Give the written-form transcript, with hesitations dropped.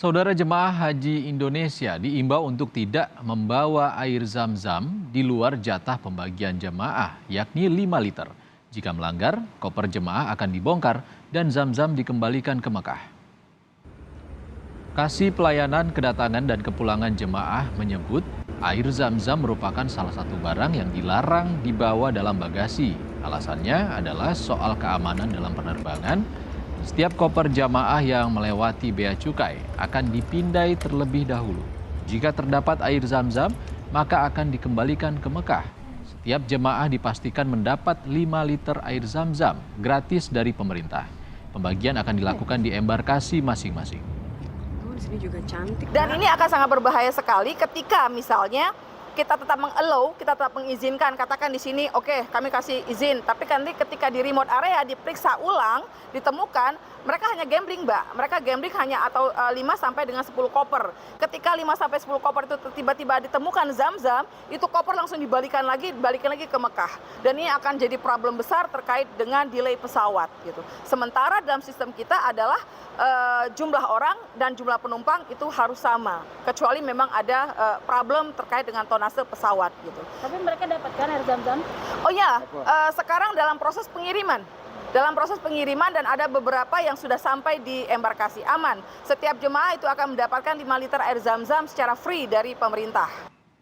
Saudara jemaah haji Indonesia diimbau untuk tidak membawa air zam-zam di luar jatah pembagian jemaah, yakni 5 liter. Jika melanggar, koper jemaah akan dibongkar dan zam-zam dikembalikan ke Mekah. Kasih Pelayanan Kedatangan dan Kepulangan Jemaah menyebut air zam-zam merupakan salah satu barang yang dilarang dibawa dalam bagasi. Alasannya adalah soal keamanan dalam penerbangan. Setiap koper jamaah yang melewati bea cukai akan dipindai terlebih dahulu. Jika terdapat air zam-zam, maka akan dikembalikan ke Mekah. Setiap jemaah dipastikan mendapat 5 liter air zam-zam gratis dari pemerintah. Pembagian akan dilakukan di embarkasi masing-masing. Oh, di sini juga cantik. Dan ini akan sangat berbahaya sekali ketika misalnya kita tetap meng-allow, kita tetap mengizinkan, katakan di sini oke, kami kasih izin, tapi nanti ketika di remote area diperiksa ulang, ditemukan mereka hanya gambling, Mbak. Mereka gambling hanya atau 5 sampai dengan 10 koper. Ketika 5 sampai 10 koper itu tiba-tiba ditemukan zam-zam, itu koper langsung dibalikan lagi ke Mekah. Dan ini akan jadi problem besar terkait dengan delay pesawat gitu. Sementara dalam sistem kita adalah jumlah orang dan jumlah penumpang itu harus sama, kecuali memang ada problem terkait dengan tonase pesawat gitu. Tapi mereka dapatkan air zam-zam? Oh ya, sekarang dalam proses pengiriman. Dan ada beberapa yang sudah sampai di embarkasi aman. Setiap jemaah itu akan mendapatkan 5 liter air zam-zam secara free dari pemerintah.